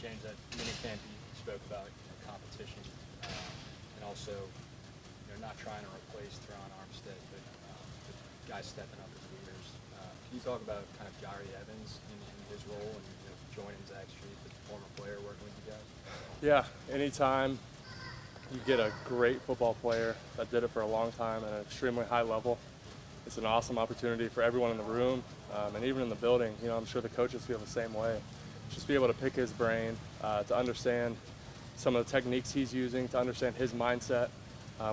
James, at minicamp you spoke about competition and also not trying to replace Teron Armstead, but the guys stepping up as leaders. Can you talk about kind of Gary Evans in his role and joining Zach Street, the former player, working with you guys? Yeah, anytime you get a great football player that did it for a long time at an extremely high level, it's an awesome opportunity for everyone in the room and even in the building. I'm sure the coaches feel the same way. Just be able to pick his brain, to understand some of the techniques he's using, to understand his mindset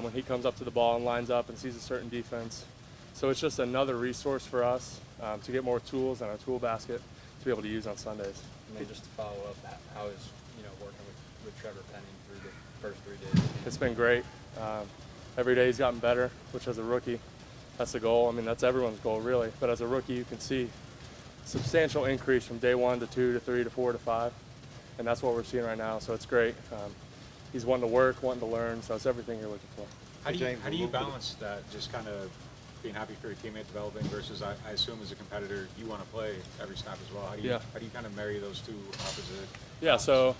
when he comes up to the ball and lines up and sees a certain defense. So it's just another resource for us to get more tools in our tool basket to be able to use on Sundays. And then just to follow up, how is working with Trevor Penning through the first 3 days? It's been great. Every day he's gotten better, which as a rookie, that's the goal. I mean, that's everyone's goal, really. But as a rookie, you can see substantial increase from day 1 to 2 to 3 to 4 to 5. And that's what we're seeing right now, so it's great. He's wanting to work, wanting to learn, so it's everything you're looking for. How do you balance that, just kind of being happy for your teammate developing versus, I assume as a competitor, you want to play every snap as well? How do you kind of marry those two opposite? Yeah, so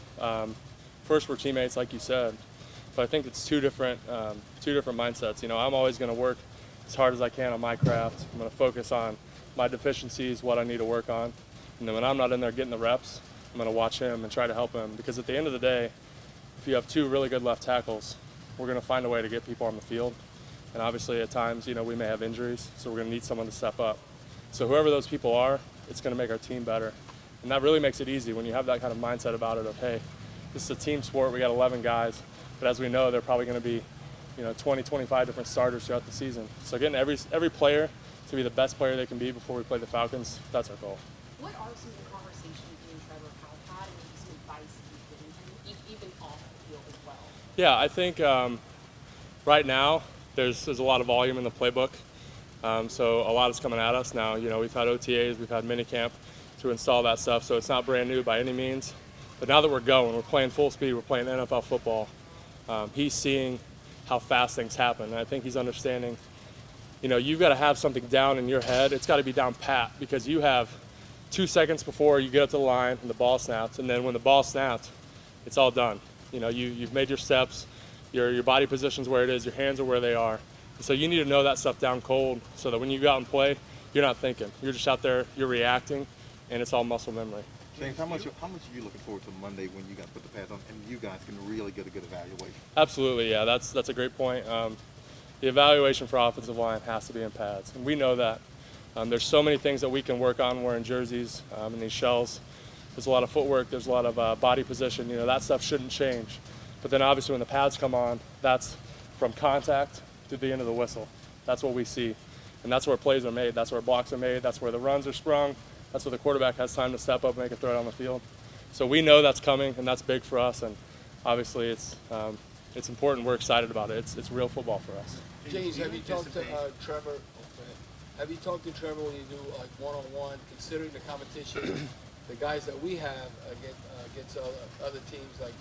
first we're teammates, like you said. But I think it's two different mindsets. I'm always going to work as hard as I can on my craft. I'm going to focus on my deficiencies, what I need to work on. And then when I'm not in there getting the reps, I'm going to watch him and try to help him. Because at the end of the day, if you have 2 really good left tackles, we're going to find a way to get people on the field. And obviously at times, we may have injuries, so we're going to need someone to step up. So whoever those people are, it's going to make our team better. And that really makes it easy when you have that kind of mindset about it of, hey, this is a team sport, we got 11 guys. But as we know, they're probably going to be 20, 25 different starters throughout the season. So getting every player to be the best player they can be before we play the Falcons, that's our goal. What are some of the conversations you and Trevor have had, and some advice you've given him, even off the field as well? Yeah, I think right now there's a lot of volume in the playbook. So a lot is coming at us now. We've had OTAs, we've had minicamp to install that stuff, so it's not brand new by any means. But now that we're going, we're playing full speed, we're playing NFL football, he's seeing how fast things happen. And I think he's understanding, you've got to have something down in your head. It's got to be down pat, because you have 2 seconds before you get up to the line and the ball snaps. And then when the ball snaps, it's all done. You've made your steps, your body position's where it is, your hands are where they are. And so you need to know that stuff down cold so that when you go out and play, you're not thinking. You're just out there, you're reacting, and it's all muscle memory. James, how much are you looking forward to Monday when you guys put the pads on and you guys can really get a good evaluation? Absolutely, yeah, that's a great point. The evaluation for offensive line has to be in pads, and we know that. There's so many things that we can work on wearing jerseys and these shells. There's a lot of footwork, there's a lot of body position, that stuff shouldn't change. But then obviously when the pads come on, that's from contact to the end of the whistle. That's what we see. And that's where plays are made, that's where blocks are made, that's where the runs are sprung. That's where the quarterback has time to step up and make a throw down the field. So we know that's coming, and that's big for us. And obviously, it's important. We're excited about it. It's real football for us. James, have you talked to Trevor? Have you talked to Trevor when you do like one-on-one, considering the competition, the guys that we have against other teams like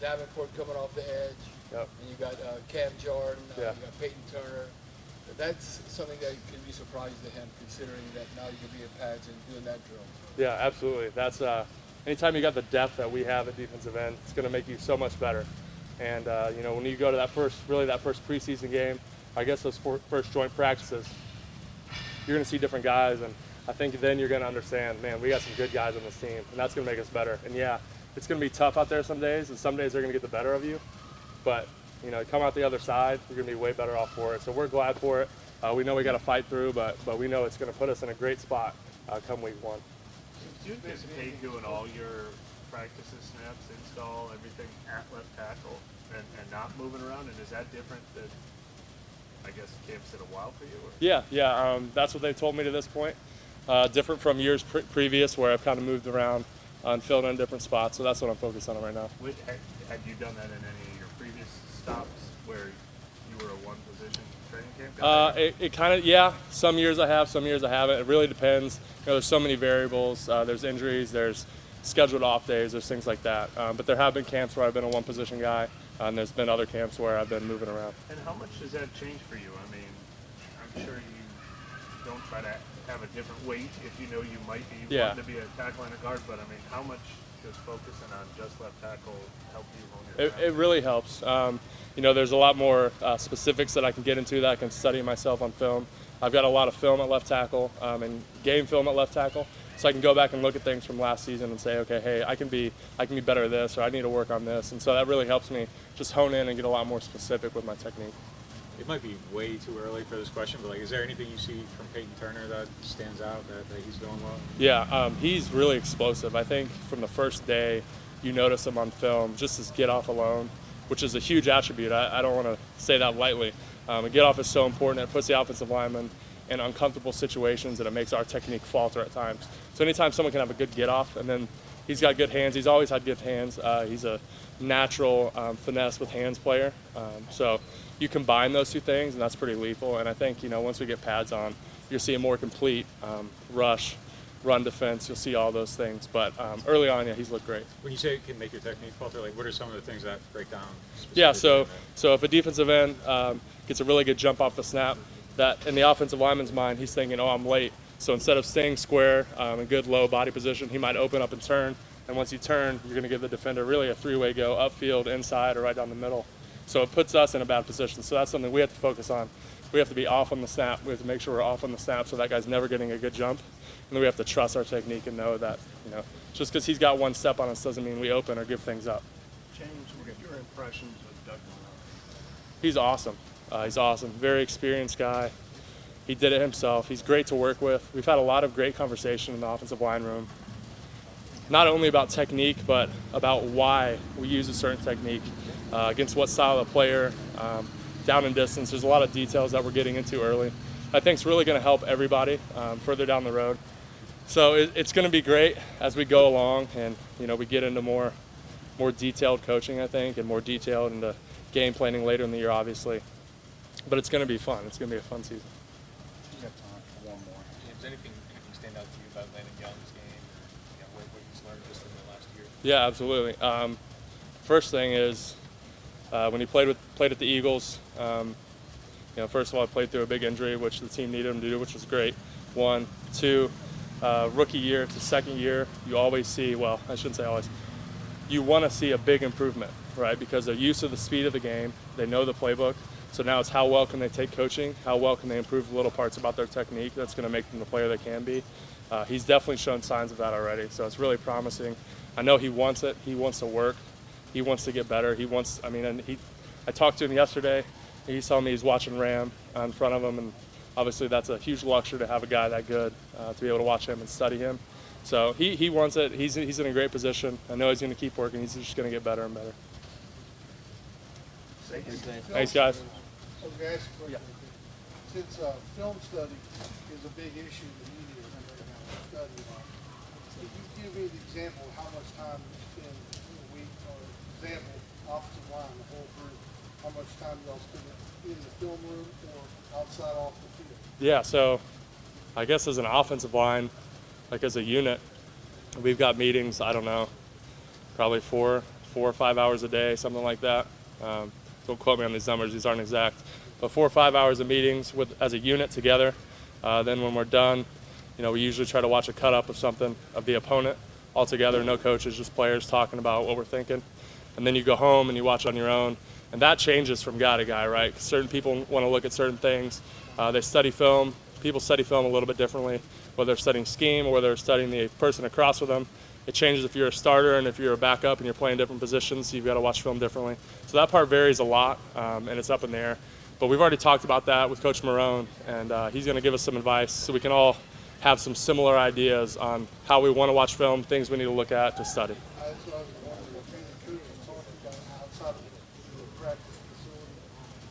Davenport coming off the edge, yep. And you got Cam Jordan, yeah. You got Peyton Turner. That's something that could be surprising to him, considering that now you can be in pads and doing that drill. Yeah, absolutely. That's anytime you got the depth that we have at defensive end, it's going to make you so much better. And when you go to that first preseason game, I guess those first joint practices, you're going to see different guys, and I think then you're going to understand, man, we got some good guys on this team, and that's going to make us better. And yeah, it's going to be tough out there some days, and some days they're going to get the better of you, but come out the other side, you're going to be way better off for it. So we're glad for it. We know we got to fight through, but we know it's going to put us in a great spot come week 1. Do you anticipate doing all your practices, snaps, install, everything at left tackle and not moving around? And is that different than, I guess, camps in a while for you? Or? Yeah. That's what they told me to this point. Different from years previous where I've kind of moved around and filled in different spots. So that's what I'm focused on right now. Had you done that in any of your previous stops where you were a one-position training camp guy? It kind of, yeah. Some years I have, some years I haven't. It really depends. There's so many variables. There's injuries, there's scheduled off days, there's things like that. But there have been camps where I've been a one-position guy, and there's been other camps where I've been moving around. And how much does that change for you? I mean, I'm sure you don't try to have a different weight if you know you might be wanting to be a tackle and a guard, but I mean, how much does focusing on just left tackle help you hone your craft? It really helps. You know, there's a lot more specifics that I can get into that I can study myself on film. I've got a lot of film at left tackle and game film at left tackle, so I can go back and look at things from last season and say, okay, hey, I can be better at this, or I need to work on this, and so that really helps me just hone in and get a lot more specific with my technique. It might be way too early for this question, but like, is there anything you see from Peyton Turner that stands out that he's doing well? Yeah, he's really explosive. I think from the first day, you notice him on film, just his get off alone, which is a huge attribute. I don't want to say that lightly. A get off is so important. It puts the offensive lineman in uncomfortable situations, and it makes our technique falter at times. So anytime someone can have a good get off, and then he's got good hands. He's always had good hands. He's a natural finesse with hands player. So you combine those two things, and that's pretty lethal. And I think, you know, once we get pads on, you'll see a more complete rush, run defense. You'll see all those things. But early on, yeah, he's looked great. When you say it can make your technique falter, like what are some of the things that break down? Yeah, so if a defensive end gets a really good jump off the snap, that in the offensive lineman's mind, he's thinking, oh, I'm late. So instead of staying square in good low body position, he might open up and turn. And once you turn, you're going to give the defender really a three-way go, upfield, inside, or right down the middle. So it puts us in a bad position. So that's something we have to focus on. We have to be off on the snap. We have to make sure we're off on the snap so that guy's never getting a good jump. And then we have to trust our technique and know that, you know, just because he's got one step on us doesn't mean we open or give things up. James, what are your impressions of Doug? He's awesome. He's awesome. Very experienced guy. He did it himself. He's great to work with. We've had a lot of great conversation in the offensive line room, not only about technique, but about why we use a certain technique, against what style of player, down and distance. There's a lot of details that we're getting into early. I think it's really going to help everybody further down the road. So it's going to be great as we go along, and you know, we get into more detailed coaching, I think, and more detailed into game planning later in the year, obviously. But it's going to be fun. It's going to be a fun season. You have time for one more. Does anything stand out to you about Landon Young's game, you know, what he's learned just in the last year? Yeah, absolutely. First thing is when he played at the Eagles. You know, first of all, I played through a big injury, which the team needed him to do, which was great. 1, 2, rookie year to second year, you always see, well, I shouldn't say always, you want to see a big improvement, right? Because they're used to the speed of the game, they know the playbook. So now it's how well can they take coaching, how well can they improve little parts about their technique that's going to make them the player they can be. He's definitely shown signs of that already, so it's really promising. I know he wants it. He wants to work. He wants to get better. He wants, I mean, and I talked to him yesterday. He's telling me he's watching Ram in front of him, and obviously that's a huge luxury to have a guy that good, to be able to watch him and study him. So he wants it. He's in a great position. I know he's going to keep working. He's just going to get better and better. Thanks, guys. I was going to ask a question. Since film study is a big issue in the media right now, studying on, could you give me the example of how much time you spend in a week, or example, offensive line, the whole group, how much time y'all spend in the film room or outside off the field? Yeah, so I guess as an offensive line, like as a unit, we've got meetings, I don't know, probably 4 or 5 hours a day, something like that. Don't quote me on these numbers, these aren't exact. But 4 or 5 hours of meetings as a unit together. Then when we're done, you know, we usually try to watch a cut-up of something of the opponent all together, no coaches, just players talking about what we're thinking. And then you go home and you watch on your own. And that changes from guy to guy, right? Certain people want to look at certain things. They study film. People study film a little bit differently, whether they're studying scheme or whether they're studying the person across with them. It changes if you're a starter and if you're a backup and you're playing different positions, you've got to watch film differently. So that part varies a lot, and it's up in the air. But we've already talked about that with Coach Marone, and he's going to give us some advice so we can all have some similar ideas on how we want to watch film, things we need to look at to study. That's what I was wondering, what the coach was talking about outside of the practice facility,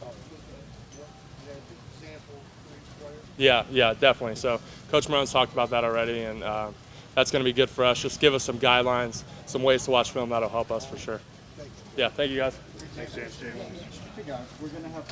about looking at what example for each player. Yeah, definitely. So Coach Marone's talked about that already, and that's going to be good for us. Just give us some guidelines, some ways to watch film that'll help us for sure. Yeah, thank you guys. Thanks, James. Hey guys, we're going to have